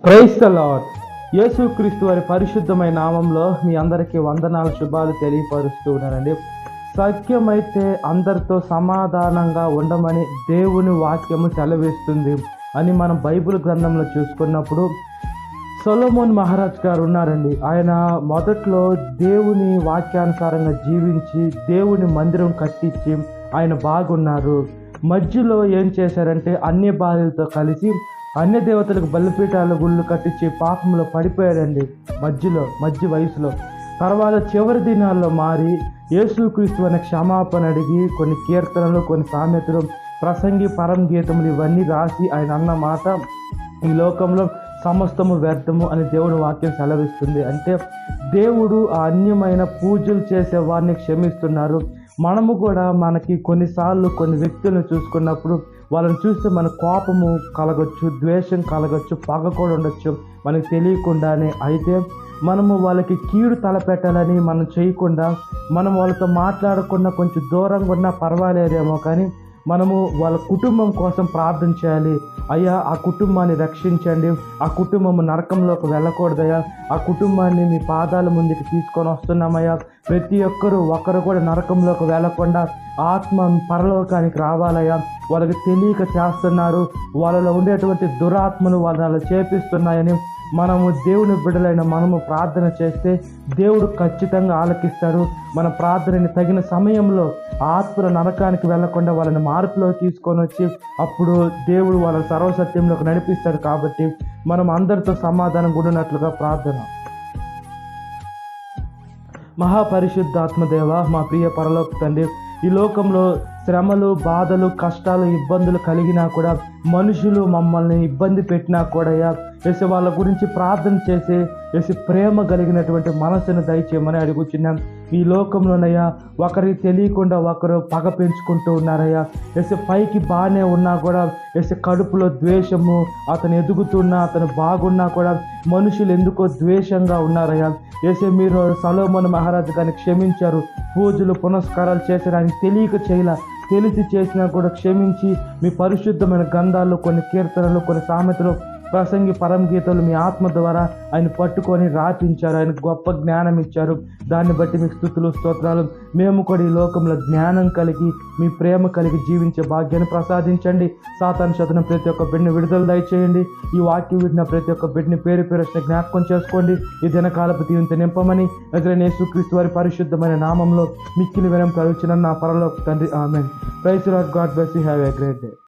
Praise the lord. యేసుక్రీస్తు వారి పరిశుద్ధమైన నామంలో మీ అందరికీ వందనాలు, శుభాలు తెలియపరుస్తూ ఉన్నానండి. సత్యమైతే అందరితో సమాధానంగా ఉండమని దేవుని వాక్యము సెలవిస్తుంది అని మనం బైబిల్ గ్రంథంలో చూసుకున్నప్పుడు సొలొమోన్ మహారాజ్ గారు ఉన్నారండి. ఆయన మొదట్లో దేవుని వాక్యానుసారంగా జీవించి దేవుని మందిరం కట్టించి ఆయన బాగున్నారు. మధ్యలో ఏం చేశారంటే అన్య భార్యలతో కలిసి అన్య దేవతలకు బలిపీఠాల గుళ్ళు కట్టించి పాపంలో పడిపోయాడండి. మధ్య వయసులో తర్వాత చివరి దినాల్లో మారి యేసుక్రీస్తు అనే క్షమాపణ అడిగి కొన్ని కీర్తనలు, కొన్ని సామెతలు, ప్రసంగి, పరం గీతములు ఇవన్నీ రాసి ఆయన అన్న మాట, ఈ లోకంలో సమస్తము వ్యర్థము అని దేవుని వాక్యం సెలవిస్తుంది. అంటే దేవుడు ఆ అన్యమైన పూజలు చేసే వారిని క్షమిస్తున్నారు. మనము కూడా మనకి కొన్నిసార్లు కొన్ని వ్యక్తులను చూసుకున్నప్పుడు వాళ్ళని చూస్తే మన కోపము కలగచ్చు, ద్వేషం కలగచ్చు, పగ కూడా ఉండొచ్చు మనకు తెలియకుండానే. అయితే మనము వాళ్ళకి కీడు తలపెట్టాలని మనం చేయకుండా, మనం వాళ్ళతో మాట్లాడకుండా కొంచెం దూరంగా ఉన్నా పర్వాలేదేమో, కానీ మనము వాళ్ళ కుటుంబం కోసం ప్రార్థన చేయాలి. అయ్యా, ఆ కుటుంబాన్ని రక్షించండి, ఆ కుటుంబం నరకంలోకి వెళ్ళకూడదయ్యా, ఆ కుటుంబాన్ని మీ పాదాల ముందుకు తీసుకొని వస్తున్నామయ్యా, ప్రతి ఒకరు కూడా నరకంలోకి వెళ్ళకుండా ఆత్మ పరలోకానికి రావాలయ్యా, వాళ్ళకి తెలియక చేస్తున్నారు, వాళ్ళలో ఉండేటువంటి దురాత్మలు వాళ్ళని అలా చేపిస్తున్నాయని మనము దేవుని బిడ్డలైన మనము ప్రార్థన చేస్తే దేవుడు ఖచ్చితంగా ఆలకిస్తాడు. మన ప్రార్థనని తగిన సమయంలో ఆత్మల నరకానికి వెళ్లకుండా వాళ్ళని మార్పులో తీసుకొని వచ్చి అప్పుడు దేవుడు వాళ్ళ సర్వసత్యంలోకి నడిపిస్తాడు. కాబట్టి మనం అందరితో సమాధానం కూడినట్లుగా ప్రార్థన. మహాపరిశుద్ధాత్మదేవ, మా ప్రియ పరలోక తండ్రి, ఈ లోకంలో శ్రమలు, బాధలు, కష్టాలు, ఇబ్బందులు కలిగినా కూడా, మనుషులు మమ్మల్ని ఇబ్బంది పెట్టినా కూడా వేసి వాళ్ళ గురించి ప్రార్థన చేసి వేసి ప్రేమ కలిగినటువంటి మనసును దయచేయమని అడుగుచున్నాం. ఈ లోకంలోనయ్యా ఒకరికి తెలియకుండా ఒకరు పగ పెంచుకుంటూ ఉన్నారయ్యా. వేసి పైకి బాగానే ఉన్నా కూడా వేసి కడుపులో ద్వేషము, అతను ఎదుగుతున్నా, అతను బాగున్నా కూడా మనుషులు ఎందుకో ద్వేషంగా ఉన్నారయ్యా. వేసి మీరు సొలొమోన్ మహారాజు గారిని క్షమించారు. పూజలు, పునస్కారాలు చేశారు, ఆయన తెలియక చేయలే, తెలిసి చేసినా కూడా క్షమించి మీ పరిశుద్ధమైన గ్రంథాల్లో కొన్ని కీర్తనలు, కొన్ని సామెతలు, ప్రసంగి, పరం గీతలు మీ ఆత్మ ద్వారా ఆయన పట్టుకొని రాపించారు. ఆయనకు గొప్ప జ్ఞానం ఇచ్చారు. దాన్ని బట్టి మీకు స్తుతులు, స్తోత్రాలు. మేము కూడా ఈ లోకంలో జ్ఞానం కలిగి మీ ప్రేమ కలిగి జీవించే భాగ్యాన్ని ప్రసాదించండి. సాతాను శోధన ప్రతి ఒక్క బిడ్డని విడుదల దయచేయండి. ఈ వాక్యం విడిన ప్రతి ఒక్క బిడ్డని పేరు జ్ఞాపకం చేసుకోండి. ఈ దినకాలపు దీవెనతో నింపమని నజరేయుడైన యేసుక్రీస్తు వారి పరిశుద్ధమైన నామంలో మిక్కిలి వినయం కలుగుచున్న నా పరలోక తండ్రి, amen. Praise the Lord. God bless you. Have a great day.